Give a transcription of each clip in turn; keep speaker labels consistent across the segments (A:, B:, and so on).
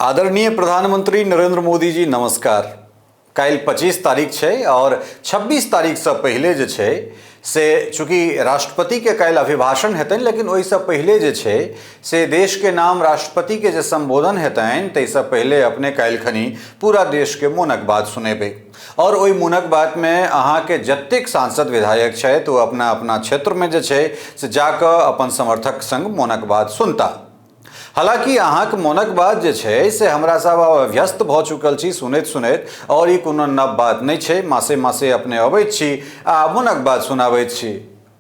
A: आदरणीय प्रधानमंत्री नरेंद्र मोदी जी नमस्कार। काल्हि 25 तारीख छै और 26 तारीख से पहले जे छै से चूँकि राष्ट्रपति के काल्हि अभिभाषण हेतनि, लेकिन ओहिसँ पहले जे छै से देश के नाम राष्ट्रपति के जे संबोधन हेतनि ताहिसँ पहले अपने काल्हि खनी पूरा देश के मोनक बात सुनेबै और ओहि मोनक बात में अहाँ के जतेक सांसद विधायक छथि ओ अपना अपना क्षेत्र में जे छै से जाकऽ अपन समर्थक संग मोनक बात सुनता। हालांकि अहाँ के मोनक बात जे छै से हमरा सब व्यस्त भ चुकल छी सुनैत सुनैत, और ई कोनो नव बात नहीं छै। मासे मासे अपने अबैत छी आ मोनक बात सुनाबैत छी।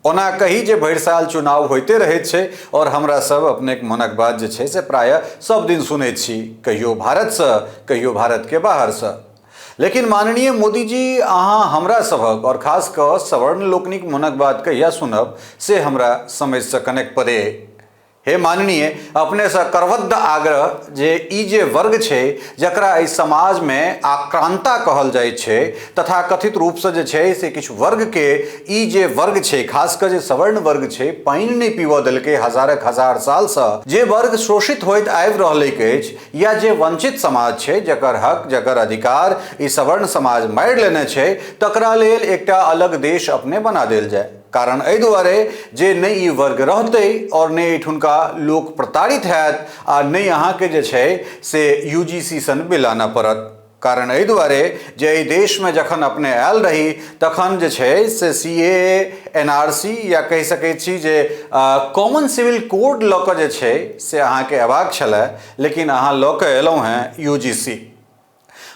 A: ओना कही जे भरि साल चुनाव होते रहैत छै और हमरा सब अपने मोनक बात जे छै से प्रायः सब दिन सुनैत छी, कहियो भारत से कहियो भारत के बाहर से। लेकिन माननीय मोदी जी, अहाँ हमरा सबक और खास कऽ सवर्ण लोकनिक मोनक बात कहिया सुनब से हमरा समझ से कनेक परे। हे माननीय, अपने से करवद्ध आग्रह जे ई जे वर्ग छै जकरा एहि समाज में आक्रांता कहल जाय छै, तथा कथित रूप से जे छै से किछु वर्ग के ई जे वर्ग छै खास कर जे सवर्ण वर्ग छै पानि नहीं पीबऽ देलकै हजारक हजार साल से, जे वर्ग शोषित होइत आबि रहलैक अछि या जे वंचित समाज छै जकर हक जकर अधिकार ई सवर्ण समाज मारि लेने छै, तकरा लेल एकटा अलग देश अपने बना देल जाय। कारण एहि दुआरे जे नहीं ई वर्ग रहते और नहीं एहिठुनका लोक प्रताड़ित हैत आ नहीं अहाँ के जे छै से यूजीसी सन बिल आनऽ पड़त। कारण एहि दुआरे जे एहि देश में जखन अपने आयल रही तखन जे छै से सीएए, एनआरसी या कहि सकैत छी जे कॉमन सिविल कोड लऽ कऽ जे छै से अहाँ के अयबाक छलै, लेकिन अहाँ लऽ कऽ एलहुँ हैं यूजीसी।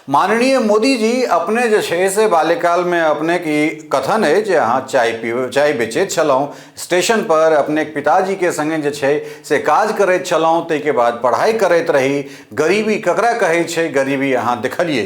A: माननीय मोदी जी, अपने जे छै से बाल्यकाल में अपने की कथन है जे अहाँ चाय बेचैत छलहुँ स्टेशन पर, अपने पिताजी के संगे जे छै से काज करैत छलहुँ, ताहिके बाद पढ़ाई करैत रही। गरीबी ककरा कहै छै, गरीबी अहाँ देखलिए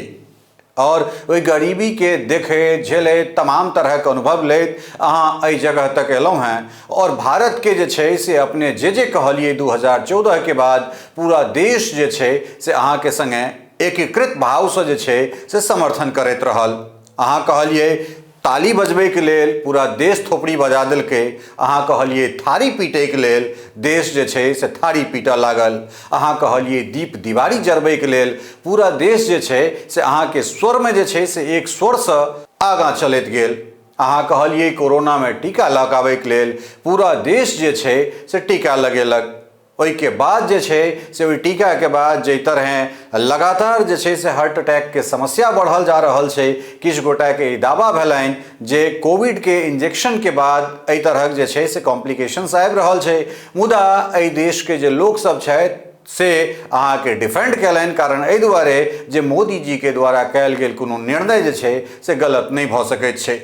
A: और ओहि गरीबी के देखे झेले तमाम तरह के अनुभव लेत अहाँ एहि जगह तक एलहुँ हैं और भारत के जे छै से अपने जे कहलिए 2014 के बाद पूरा देश जे छै से अहाँ के संगे एकीकृत भाव से जे छै से समर्थन करैत रहल। अहाँ कहलिए ताली बजबै के लेल पूरा देश थोपड़ी बजा देलकै, अहाँ कहलिए थारी पीटै के लेल देश जे छै से थारी पीटऽ लागल, अहाँ कहलिए दीप दिवारी जरबै के लेल पूरा देश जे छै से अहाँ के स्वर में जे छै से एक स्वर से आगाँ चलैत गेल। अहाँ कहलिए कोरोना में टीका लगाबै के लेल पूरा देश जे छै से टीका लगेलक। ओहि के बाद जे छै से ओहि टीका के बाद जे तरह लगातार जे छै से हार्ट अटैक के समस्या बढ़ल जा रहल छै, किछु गोटा के ई दावा भेलनि जे कोविड के इंजेक्शन के बाद एहि तरहक जे छै से कॉम्प्लिकेशंस आबि रहल छै। मुदा एहि देश के जे लोक सब छथि से अहाँ के डिफेंड कयलनि, कारण एहि दुआरे जे मोदी जी के द्वारा कयल गेल कोनो निर्णय जे छै से गलत नहीं भऽ सकैत छै।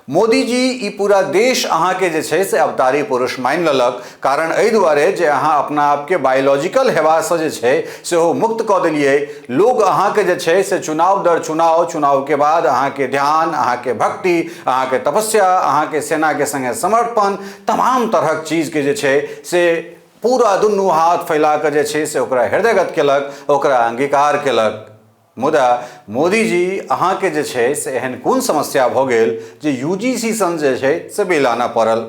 A: मोदी जी ई पूरा देश अहाँ के जे छै से अवतारी पुरुष मानि लेलक, कारण एहि दुआरे जे अहाँ अपना आप के बायोलॉजिकल हेवा से जे छै सेहो मुक्त कऽ देलिए। लोग अहाँ के जे छै से चुनाव दर चुनाव के बाद अहाँ के ध्यान, अहाँ के भक्ति, अहाँ के तपस्या, अहाँ के सेना के संगे समर्पण, तमाम तरहक चीज के जे छै से पूरा दुनू हाथ फैला के जे छै से ओकरा हृदयगत केलक, ओकरा अंगीकार केलक। मुदा मोदी जी, अहाँ के जे छै से एहन कोन समस्या भऽ गेल जे यूजीसी सन जे छै से बिल आनऽ पड़ल।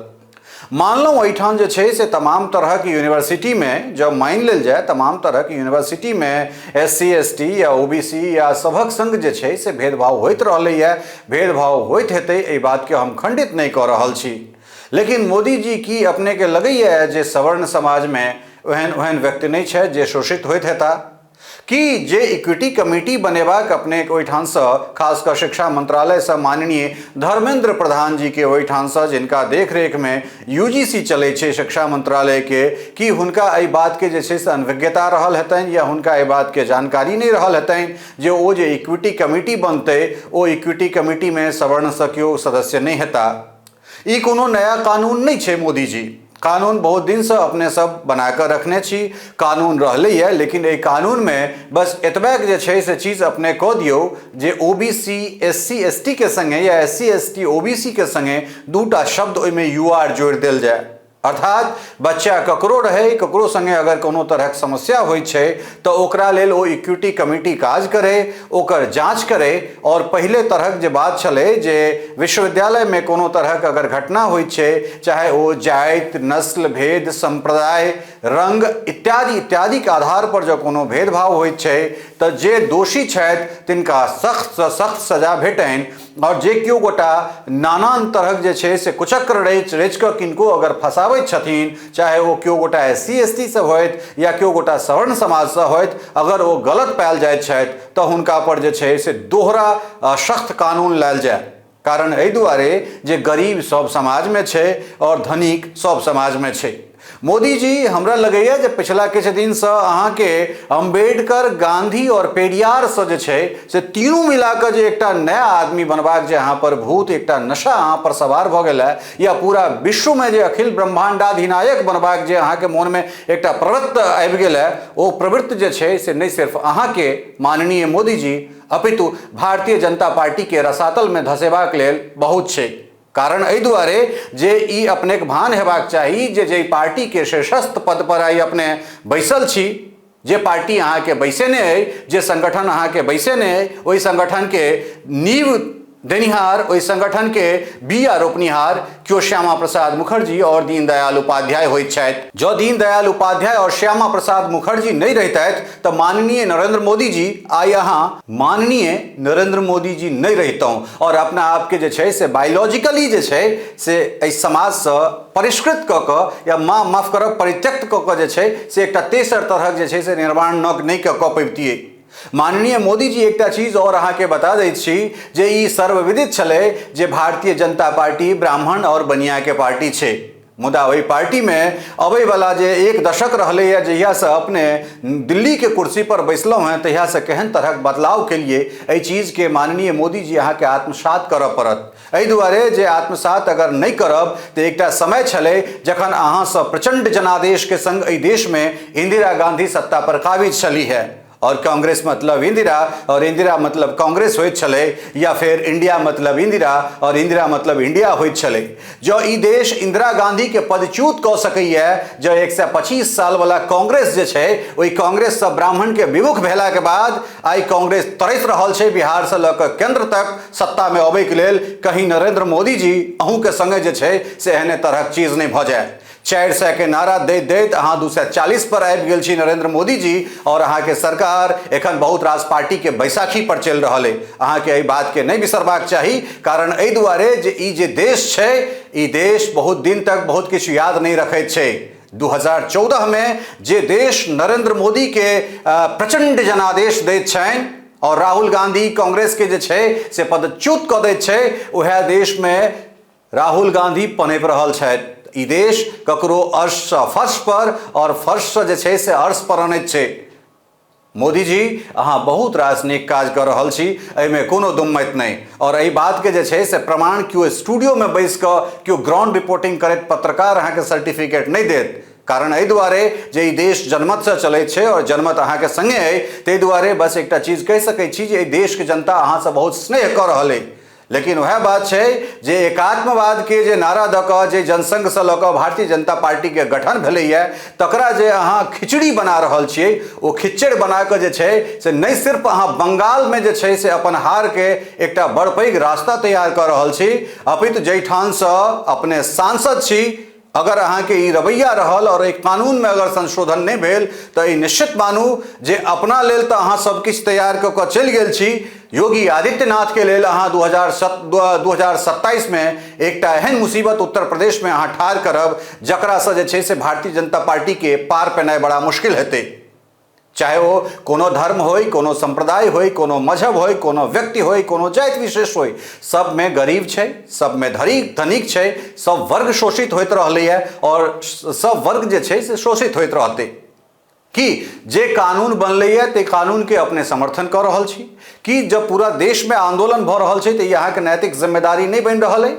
A: मानलहुँ एहिठाम जे छै से तमाम तरह की यूनिवर्सिटी में जब मानि लेल जाए, तमाम तरह की यूनिवर्सिटी में SC ST या OBC या सभक संग जे छै से भेदभाव होइत रहलैए, भेदभाव होइत हेतै, एहि बात के हम खंडित नहीं कऽ रहल छी। लेकिन मोदी जी, की अपने के लगैए जे सवर्ण समाज में ओहन व्यक्ति नहीं छै जे शोषित होइत हेता? कि जे इक्विटी कमेटी बनेबाक अपने ओहिठाम से खास कर शिक्षा मंत्रालय से माननीय धर्मेंद्र प्रधान जी के ओहिठाम से, जिनका देखरेख में यूजीसी चलै छै शिक्षा मंत्रालय के, कि हुनका एहि बात के जे छै से अनभिज्ञता रहल हेतनि या हुनका एहि बात के जानकारी नहीं रहल हेतनि जे ओ जे इक्विटी कमेटी बनतै ओ इक्विटी कमेटी में सवर्ण से केओ सदस्य नहीं हेता। ई कोनो नया कानून नहीं छै मोदी जी, कानून बहुत दिन से अपने सब बना कर रखने छी, कानून रहलैए, लेकिन एहि कानून में बस एतबे जे छै से चीज अपने कह दियौ जे OBC SC ST के संगे या SC ST OBC के संगे दूटा शब्द ओहिमे UR जोड़ि देल जाए। अर्थात बच्चा ककरो रहे, ककरो संगे अगर कोनो तरहक समस्या होइ छै तो ओकरा लेल ओ इक्विटी कमिटी काज करे, ओकर जांच करे और पहले तरहक जे बात छलै जे विश्वविद्यालय में कोनो तरहक अगर घटना होइ छै, चाहे ओ जाति, नस्ल, भेद, संप्रदाय, रंग इत्यादि इत्यादि के आधार पर जो कोनो भेदभाव होइ छै तो जे दोषी छथि तिनका सख्त से सख्त सजा भेटनि और जे केओ गोटा नानान तरहक जे छै से कुचक्र रचि कऽ किनको अगर फंसाबैत छथिन, चाहे ओ केओ गोटा SC/ST से होइत या केओ गोटा सवर्ण समाज से होइत, अगर ओ गलत पायल जाइत छथि तऽ हुनका पर जे छै से दोहरा सख्त कानून लायल जाय। कारण एहि दुआरे जे गरीब सब समाज में छै और धनिक सब समाज में छै। मोदी जी हमरा लगैया जे पिछला किछु दिन से अहाँ के अम्बेडकर, गांधी और पेरियार से जे छै से तीनों मिलाकर जे एकटा नया आदमी बनबाक जे अहाँ पर भूत, एकटा नशा अहाँ पर सवार भ गेल है, या पूरा विश्व में जे अखिल ब्रह्मांडाधिनायक बनबाक जे अहाँ के मन में एकटा प्रवृत्ति आबि गेल है, ओ प्रवृत्ति जे छै से नहीं सिर्फ अहाँ के माननीय मोदी जी अपितु भारतीय जनता पार्टी के रसातल में धसेबाक लेल बहुत छै। कारण एहि दुआरे जे ई अपने के भान हेबाक चाही जे पार्टी के शीर्षस्थ पद पर आई अपने बैसल छी, जे पार्टी अहाँ के बैसेने है, जे संगठन अहाँ के बैसेने है, ओहि संगठन के नींव देनिहार, ओहि संगठन के बिया रोपनिहार क्यों श्यामा प्रसाद मुखर्जी और दीनदयाल उपाध्याय होइत छथि। जो दीनदयाल उपाध्याय और श्यामा प्रसाद मुखर्जी नहीं रहतैथ तो माननीय नरेंद्र मोदी जी आई अहाँ माननीय नरेंद्र मोदी जी नहीं रहितौं और अपना आप के जे छै से बायोलॉजिकली जे छै से एहि समाज से परिष्कृत क क या माफ करब परित्यक्त क क जे छै से एकटा तेसर तरहक जे छै से निर्माण नहीं क पबितियै। माननीय मोदी जी एकटा चीज और अहाँ के बता दैत छी जे ई सर्वविदित छलै जे भारतीय जनता पार्टी ब्राह्मण और बनिया के पार्टी छै, मुदा वही पार्टी में अबै वाला जे एक दशक रहले या जहिया से अपने दिल्ली के कुर्सी पर बैसलौं हैं तहिया से केहन तरहक बदलाव के लिए एहि चीज के माननीय मोदी जी अहाँ के आत्मसात करऽ पड़त। एहि दुआरे जे आत्मसात अगर नहीं करब तो एकटा समय छलै जखन अहाँ सब प्रचंड जनादेश के संग एहि देश में इंदिरा गांधी सत्ता पर काबिज छली है और कांग्रेस मतलब इंदिरा और इंदिरा मतलब कांग्रेस होइत छलै, या फिर इंडिया मतलब इंदिरा और इंदिरा मतलब इंडिया होइत छलै। जो ई देश इंदिरा गांधी के पदच्युत कऽ सकैया, जो 125 साल वाला कांग्रेस जे छै ओहि कांग्रेस से ब्राह्मण के विमुख भेला के बाद आई कांग्रेस तरस रहल छै बिहार से लऽ कऽ केंद्र तक सत्ता में अबै के लेल, कहीं नरेंद्र मोदी जी अहूँ के संगे जे छै से एहने तरहक चीज नहीं भऽ जाय। 400 के नारा दैत दैत अहाँ 240 पर आबि गेल छी नरेंद्र मोदी जी और अहाँ के सरकार एखन बहुत रास पार्टी के बैसाखी पर चल रहल है। अहाँ के एहि बात के नहीं बिसरबाक चाही, कारण एहि दुआरे जे ई जे देश छै ई देश बहुत दिन तक बहुत किछु याद नहीं रखैत छै। 2014 में जे देश नरेंद्र मोदी के प्रचंड जनादेश दैत छनि और राहुल गांधी कांग्रेस के जे छै से पदच्युत कऽ दैत छै, उएह देश में राहुल गांधी पनपि रहल छथि। ई देश ककरो अर्श से फर्श पर और फर्श से जे छै से अर्श पर अनैत छै। मोदी जी अहाँ बहुत रास नीक काज कर रहल छी, एहिमे कोनो दुम्मत नहीं, और एहि बात के जे छै से प्रमाण क्यों स्टूडियो में बैस कऽ क्यों ग्राउंड रिपोर्टिंग करैत पत्रकार अहाँ के सर्टिफिकेट नहीं देत। कारण एहि दुआरे जे ई देश जनमत से चलैत छै और जनमत अहाँ के संगे है, ताहि दुआरे बस एकटा चीज कहि सकैत छी जे एहि देश के जनता अहाँ से बहुत स्नेह कऽ रहल है। लेकिन वह बात छै जे एकात्मवाद के जे नारा दऽ कऽ जे जनसंघ से लऽ कऽ भारतीय जनता पार्टी के गठन भेलैया तकरा जे अहाँ खिचड़ी बना रहल छियै, ओ खिचड़ बना कऽ जे छै से नहीं सिर्फ अहाँ बंगाल में जे छै से अपन हार के एकटा बड़ पैघ रास्ता तैयार कऽ रहल छी, अपितु जाहिठाम से अपने सांसद छी, अगर अहाँ के ई रवैया रहल और एक कानून में अगर संशोधन नहीं भेल तो ई निश्चित मानू जे अपना लेल तो अहाँ सब किछु तैयार कऽ कऽ चलि गेल छी। योगी आदित्यनाथ के लेल अहाँ 2027 में एकटा एहन मुसीबत उत्तर प्रदेश में अहाँ ठाढ़ करब जकरा से जे छै से भारतीय जनता पार्टी के पार पेनाइ बड़ा मुश्किल हेतै। चाहे वो कोनो धर्म होय, कोनो संप्रदाय होय, कोनो मजहब होय, कोनो व्यक्ति होय, कोनो जाति विशेष होय, सब में गरीब छै, सब में धनिक छै, सब वर्ग शोषित होइत रहलैया और सब वर्ग जे छै से शोषित होइत रहतै। कि जे कानून बनलैया ते कानून के अपने समर्थन कर रहल छी, कि जब पूरा देश में आंदोलन भ रहल छै तो यहाँ के नैतिक जिम्मेदारी नहीं बन रहा है।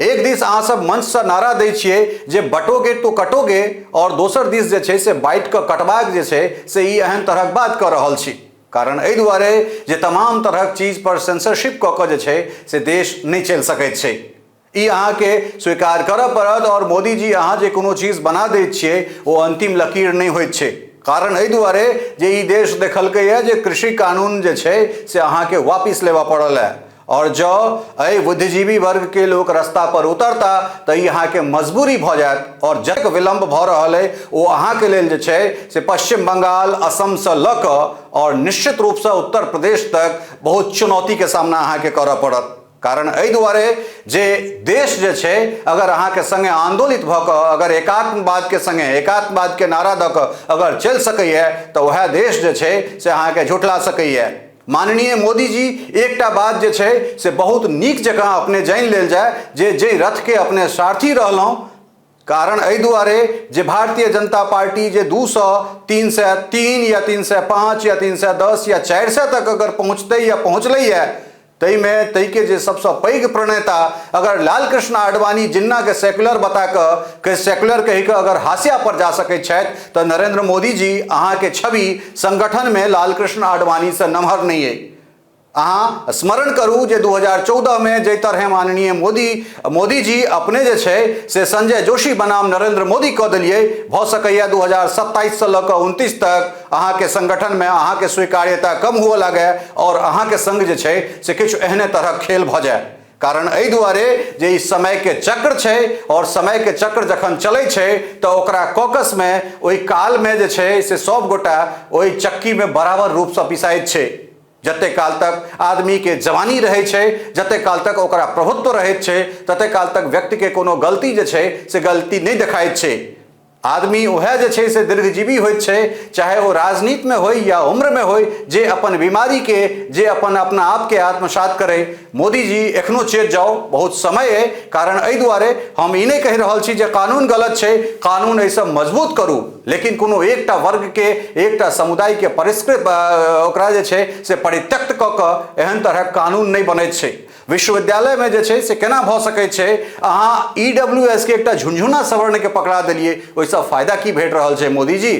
A: एक दिस अहाँ सब मंच से नारा दै छियै जे बटोगे तो कटोगे, और दोसर दिस जे छै से बाइट के कटबाक जे छै से ई एहन तरहक बात कर रहल छी। कारण एहि दुआरे जे तमाम तरहक चीज पर सेंसरशिप कऽ के जे छै से देश नहीं चल सकैत छै। ई अहाँ के स्वीकार करऽ पड़त। और मोदी जी अहाँ जे कोनो चीज बना दै छियै ओ अंतिम लकीर नहीं होइत छै। कारण एहि दुआरे जे ई देश देखलकै है जे कृषि कानून जे छै से अहाँ के वापिस लेबऽ पड़ल है। और जो एहि बुद्धिजीवी वर्ग के लोग रास्ता पर उतरता तो यहाँ के मजबूरी भ जायत। और जतेक विलम्ब भ रहल है वो अहाँ के लेल जे छै से पश्चिम बंगाल, असम से ल क और निश्चित रूप से उत्तर प्रदेश तक बहुत चुनौती के सामना अहाँ के करऽ पड़त। कारण एहि दुआरे जे देश जे छै अगर अहाँ के संगे आंदोलित भ क अगर एकात्मवाद के संगे एकात्मवाद के नारा द क अगर चल सकैए तो वह देश जे छै से अहाँ के झुठला सकैए। माननीय मोदी जी एकटा बात जे छै से बहुत नीक जकाँ अपने जानि लेल जाय जे रथ के अपने सारथी रहलहुँ। कारण एहि दुआरे जे भारतीय जनता पार्टी जे 200, 303 या 305 या 310 या 400 तक अगर पहुँचतै या पहुँचलैए तई के जे सबसे पैघ प्रणेता अगर लालकृष्ण आडवाणी जिन्ना के सेक्युलर बता के सेक्युलर कही के अगर हाशिया पर जा सकै छथि तो नरेंद्र मोदी जी अहाँ के छवि संगठन में लालकृष्ण आडवाणी से नमहर नहीं है। अहाँ स्मरण करू जे 2014 में जै तरह माननीय मोदी जी अपने जे छै से संजय जोशी बनाम नरेंद्र मोदी कऽ देलिए भ सकैया 2027 से लऽ कऽ 29 तक अहाँ के संगठन में अहाँ के स्वीकार्यता कम हुआ लगे और अहाँ के संग जे छै से किछु एहने तरह खेल भ जाए। कारण एहि दुआरे जे ई समय के चक्र छै और समय के चक्र जखन चलै छै तो ओकरा कॉकस में ओहि काल में जे छै से सब गोटा ओहि चक्की में बराबर रूप से पिसाइत छै। जते काल तक आदमी के जवानी रहे छै, जते काल तक ओकरा प्रभुत्व रहे छै, तते काल तक व्यक्ति के कोनो गलती जे छै से गलती नहीं देखाइत छै। आदमी वह जे छै से दीर्घजीवी होइत छै, चाहे वो राजनीति में होय या उम्र में होय, जे अपन बीमारी के जे अपन अपना आप के आत्मसात करे। मोदी जी एखनो चेत जाओ, बहुत समय है। कारण एहि दुआरे हम ई नहीं कहि रहल छी जे कानून गलत छै, कानून ऐसा मजबूत करू, लेकिन कोनो एकटा वर्ग के एकटा समुदाय के परिष्कृत ओकरा जे छै से परित्यक्त क के एहन तरह कानून नहीं बनैत छै। विश्वविद्यालय में जे छै से केना भ सकै छै अहाँ ईडब्ल्यूएस के एकटा झुनझुना सवर्ण के पकड़ा देलिए, ओइसे फायदा की भेट रहल छै मोदी जी?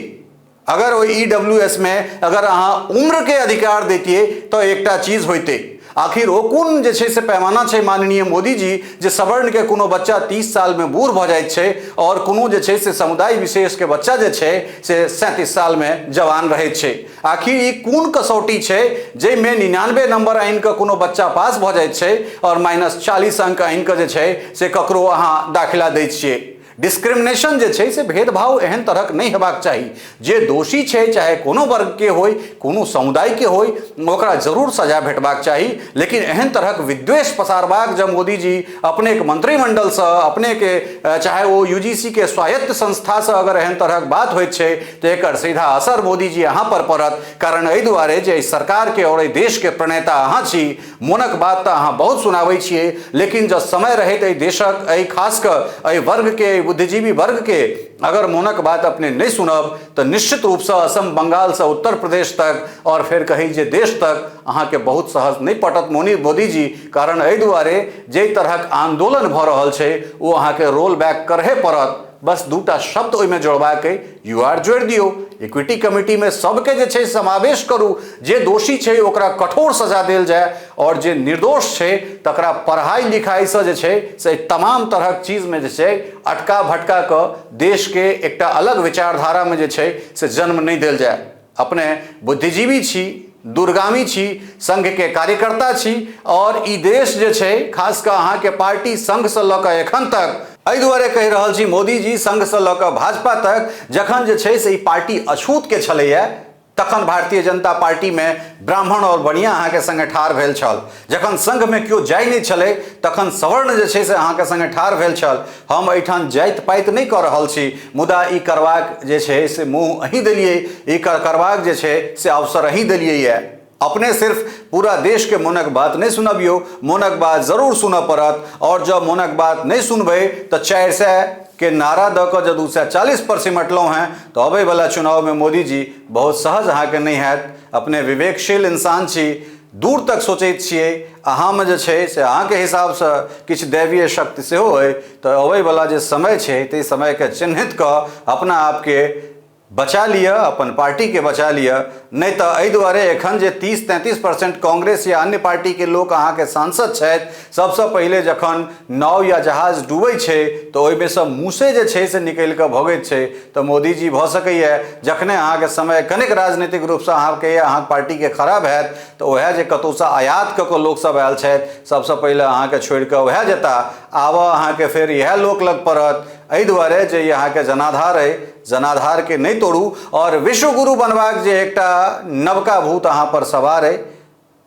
A: अगर वो ईडब्ल्यूएस में अगर अहाँ उम्र के अधिकार देतिए तो एकटा चीज होइते। आखिर ओ कोन जे छै से पैमाना छै माननीय मोदी जी जे सवर्ण के कोनो बच्चा 30 साल में बूढ़ भ जाइत छै और कोनो जे छै से समुदाय विशेष के बच्चा जे छै से 37 साल में जवान रहै छै? आखिर ई कोन कसौटी छै जे में 99 नंबर आनि के कोनो बच्चा पास भ जाइत छै और -40 अंक आनि के जे छै से ककरो अहाँ दाखिला दै छियै? डिस्क्रिमिनेशन जे छै से भेदभाव एहन तरह नहीं हेबाक चाही। जे दोषी छै चाहे कोनो वर्ग के होय, कोनो समुदाय के होय, ओकरा जरूर सजा भेटबाक चाही। लेकिन एहन तरह विद्वेष पसारबाक जब मोदी जी अपने के मंत्रिमंडल से अपने के चाहे वो यूजीसी के स्वायत्त संस्था से अगर एहन तरह बात होइत छै तो एकर सीधा असर मोदी जी अहाँ पर पड़त। कारण एहि दुआरे जे सरकार के और देश के प्रणेता अहाँ छी, मोनक बात तो अहाँ बहुत सुनाबै छियै, लेकिन जब समय रहैत एहि देशक खास कर एहि वर्ग के बुद्धिजीवी वर्ग के अगर मोनक बात अपने नहीं सुनब तो निश्चित रूप से असम, बंगाल से उत्तर प्रदेश तक और फिर कहीं जे देश तक अहाँ के बहुत सहज नहीं पटत मोदी जी। कारण एहि दुआरे जे तरह आंदोलन भ रहल छै वो अहाँ के रोल बैक करहे पड़त। बस दूटा शब्द ओहिमे जोड़बाक यूआर जोड़ि दियो। इक्विटी कमिटी में सबके जे छै समावेश करू, जे दोषी छै ओकरा कठोर सजा देल जाए और जे निर्दोष छै तकरा पढ़ाई लिखाई से जे छै से तमाम तरह चीज में जे छै अटका भटका के देश के एकटा अलग विचारधारा में जे छै से जन्म नहीं देल जाए। अपने बुद्धिजीवी छी, दूरगामी छी, संघ के कार्यकर्ता छी और ई देश जे छै खास कर अहाँ के पार्टी संघ से ल के एखन तक एहि दुआरे कहि रहल छी मोदी जी संघ से ल के भाजपा तक जखन जे छै से ई पार्टी अछूत के छलैया तखन भारतीय जनता पार्टी में ब्राह्मण और बढ़िया अहाँ के संगे ठाढ़ भेल छल। जखन संघ में क्यों जाय नहीं छले तखन सवर्ण जे छै से अहाँ के संगे ठाढ़ भेल छल। हम एठान जाइत पाइत नहीं कर रहल छी, मुदा ई करबाक जे छै से मुँह अहीं देलिए, ई करबाक जे छै से अवसर अहीं देलिए ये। अपने सिर्फ पूरा देश के मोनक बात नहीं सुनबियो, मोनक बात जरूर सुन पड़त। और जब मोनक बात नहीं सुनबे तो 400 के नारा द के जब 240 पर सिमटलों हैं तो अबे वाला चुनाव में मोदी जी बहुत सहज अहाँ के नहीं हैत। अपने विवेकशील इंसान छी, दूर तक सोचैत छियै, अहाँ में जे छै से अहाँ के हिसाब से किछु दैवीय शक्ति सेहो है। तो अबे वाला जे समय छै ते समय के चिन्हित क अपना आप के बचा लिया, अपन पार्टी के बचा लिया। नहीं तो एहि दुआरे एखन जे 30-33% कांग्रेस या अन्य पार्टी के लोग अहाँ के सांसद छथि, सबसे पहले जखन नाव या जहाज डूबै छै तो ओहिमे से मूसे जे छै से निकलि कऽ भगैत छै। तो मोदी जी भऽ सकैए जखने अहाँ के समय कनिक राजनीतिक रूप से अहाँ के अहाँ पार्टी के खराब हैत तो वह जे कतौ से आयात कऽ लोक सब आयल छथि सबसे पहले अहाँ के छोड़ि कऽ वह जेता, आबऽ अहाँ के फेर इएह लोक लग पड़त। एहि दुआरे जे यहाँ के जनाधार है, जनाधार के नहीं तोड़ू और विश्वगुरु बनबाक जे एकटा नवका भूत अहाँ पर सवार है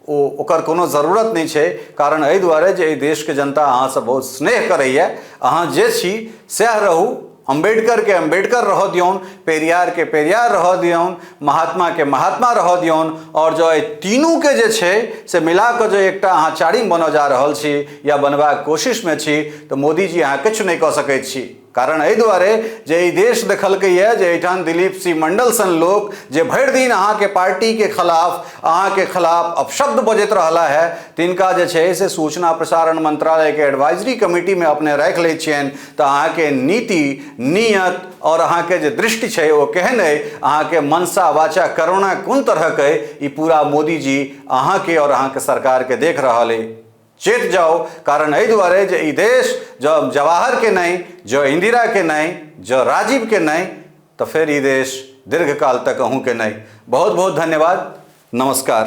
A: ओकर कोनो जरूरत नहीं छै। कारण एहि दुआरे जे एहि देश के जनता अहाँ से बहुत स्नेह करैए, अहाँ जे छी सएह रहू। अम्बेडकर के अम्बेडकर रह दियौन, पेरियार के पेरियार रह दियौन, महात्मा के महात्मा रह दियौन, और जो तीनू के जे छै से मिला के जो एकटा अहाँ चारिम बनऽ जा रहल छी या बनबाक कोशिश में छी तो मोदी जी अहाँ किछु नहीं कऽ सकैत छी। कारण एहि दुआरे जे ई देश देखलकैए जे एहिठाम दिलीप सिंह मंडल सन लोग जे भरि दिन अहाँ के पार्टी के खिलाफ अहाँ के खिलाफ अपशब्द बजैत रहला है, तिनका जे छै से सूचना प्रसारण मंत्रालय के एडवाइजरी कमेटी में अपने राखि लै छियनि तो अहाँ के नीति नियत और अहाँ के जे दृष्टि छै वो केहन है, अहाँ के मनसा वाचा करुणा कोन तरह के ई पूरा मोदी जी अहाँ के और अहाँ के सरकार के देख रहल है। चेत जाओ। कारण एहि दुआरे जे ई देश जो जवाहर के नहीं, जो इंदिरा के नहीं, जो राजीव के नहीं, तो फिर ई देश दीर्घकाल तक अहूँ के नहीं। बहुत बहुत धन्यवाद। नमस्कार।